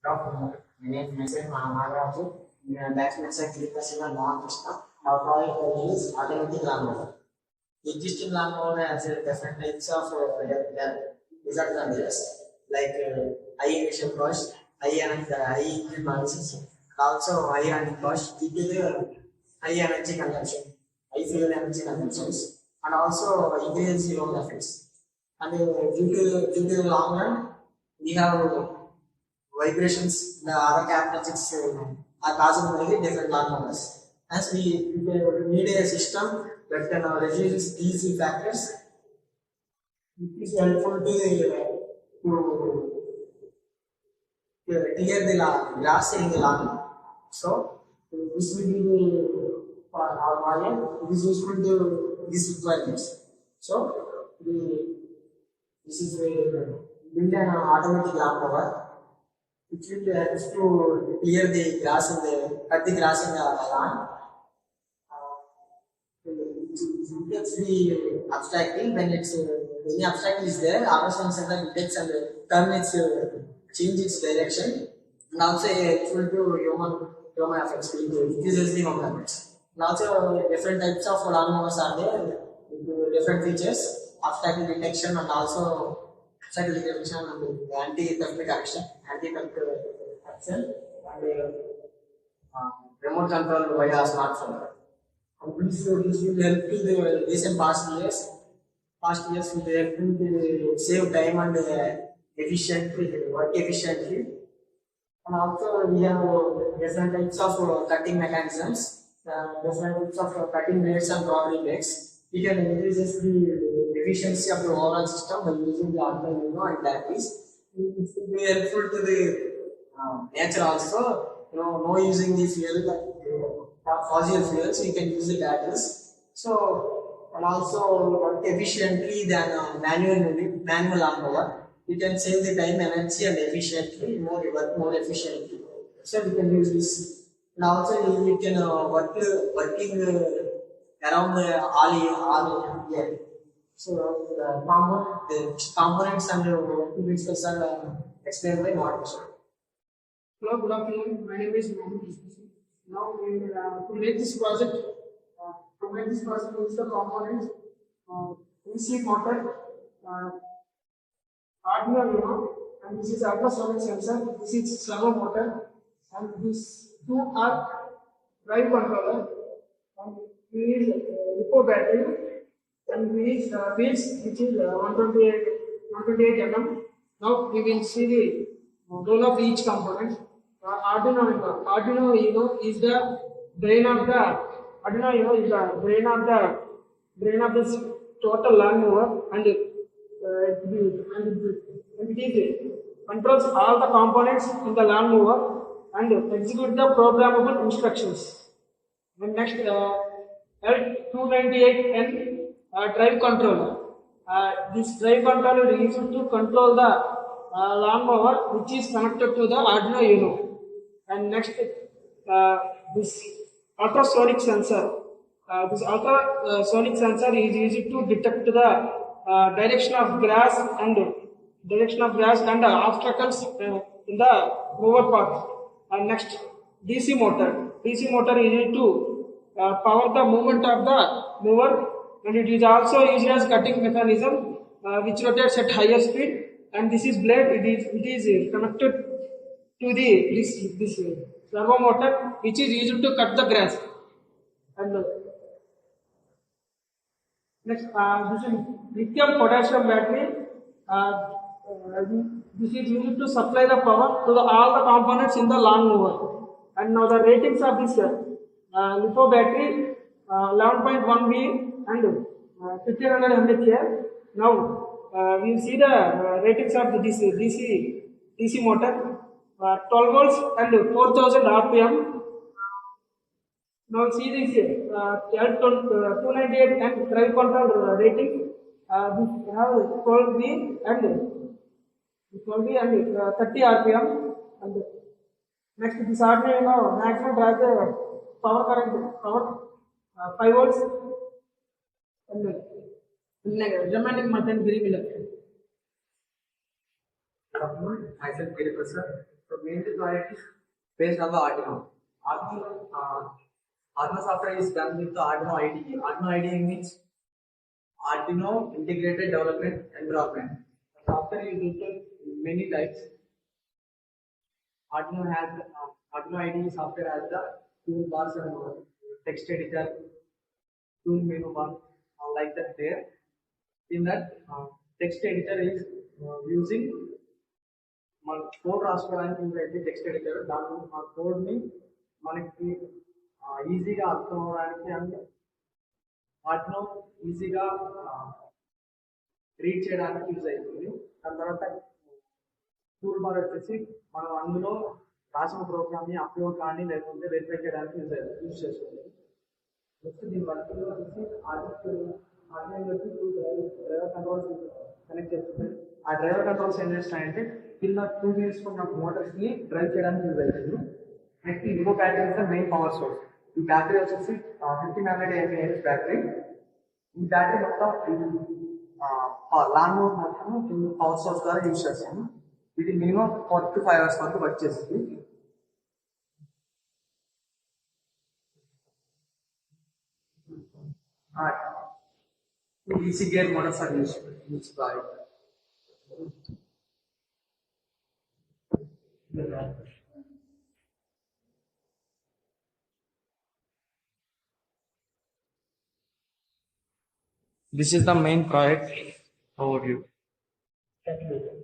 My name is Nagaraju. That's my second question on non-Krishna. Our project is automatic lawnmower. Existing lawnmower has different types of disadvantages like high emission cost, high engine noises, also high running cost due to the high energy consumption, high fuel energy consumptions, and also increase road effects. And due to the long run, we have vibrations, the other characteristics are caused by the different lawnmowers. As we need a system that can reduce these factors, it is helpful to clear the grass in the lawn. So this will be for our model. It is useful to these requirements. So this is build an automatic lawnmower which will help to clear the grass in the cut the grass in the lawn. It gets the obstacle when it's any obstacle is there, our sensor detects and turn its change its direction, and also helpful to human effects. It increases the home habits. And also different types of lawnmowers are there with different features, obstacle detection and also obstacle detection and anti-theft correction, anti-theft action, and remote control via smartphone. And this will help to the recent past years will help to save time and efficiently work efficiently. And also we have different types of cutting mechanisms, different types of cutting blades and rotary blades. We can increase the efficiency of the overall system by using the Arduino and batteries. It will be helpful to the nature also. No using the fuel, fossil fuels. We can use the batteries. So and also work efficiently than manual lawnmower. We can save the time, energy, and efficiently more efficiently. So we can use this. And also we can working around all year. So the components and working principles are explained by Martin. Hello, good afternoon. My name is Mohammed Ismail. Now, to make this project, use the components DC motor, Arduino Uno, and this is ultrasonic sensor. This is servo motor, and these two are drive controller. And we use LiPo battery, and we use wheels which is 128 mm. Now we will see the role of each component. Arduino Uno is the brain of this total lawnmower, and it controls all the components in the lawnmower and execute the programmable instructions. And next, L298N drive controller. This drive controller is used to control the lawnmower, which is connected to the Arduino Uno. And next, this ultrasonic sensor. This ultrasonic sensor is used to detect the direction of grass and obstacles in the mower path. And next, DC motor. DC motor is used to power the movement of the mower, and it is also used as cutting mechanism which rotates at higher speed. And this is blade. It is connected to this servo motor, which is used to cut the grass. And next, this is lithium potassium battery. This is used to supply the power to all the components in the lawnmower. And now the ratings of this LiPo battery 11.1 V and 1500 mAh. Now we will see the ratings of this DC motor. 12 volts and 4000 RPM. Now see this L298 and drive control rating. We have 12 V and 30 RPM. And next, this Arduino maximum drive power current 5 volts and remaining method very well. Myself, Giri Prasad from main project is based on the Arduino. Arduino software is done with the Arduino IDE. Arduino IDE means Arduino Integrated Development Environment. The software is written in many types. Arduino IDE software has the toolbars and text editor, tool menu bar, like that there. In that text editor is using మన code రాసుకోవడానికి use text editor. దాని ఆ కోడ్ని మనకి ఈజీగా అర్థం అవడానికి and వాటిలో ఈజీగా రీడ్ చేయడానికి యూజ్ అవుతుంది. దాని తర్వాత టూల్ బార్ వచ్చేసి మనం అందులో రాసిన ప్రోగ్రామ్ని అప్లోడ్ కానీ లేకపోతే వెరిఫై చేయడానికి యూజ్ చేస్తుంది. నెక్స్ట్ దీని వర్క్లో వచ్చేసి ఆర్డినోకి డ్రైవర్ కంట్రోల్స్ కనెక్ట్ చేస్తుంది. ఆ డ్రైవర్ కంట్రోల్స్ ఏం చేస్తాయంటే కింద 2 wheels ఉన్న మోటార్స్ని డ్రైవ్ చేయడానికి యూజ్ అవుతుంది. నెక్స్ట్ ఇంకో బ్యాటరీ అయితే మెయిన్ పవర్ సోర్స్. ఈ బ్యాటరీ వచ్చేసి 1500 mAh బ్యాటరీ. ఈ బ్యాటరీ మొత్తం లాంగ్ మొత్తం పవర్ సోర్స్ ద్వారా యూజ్ చేస్తాము. ఇది మినిమం 4 to 5 hours వరకు వర్క్ చేస్తుంది. EC gear motors are use by This is the main project overview. Thank you.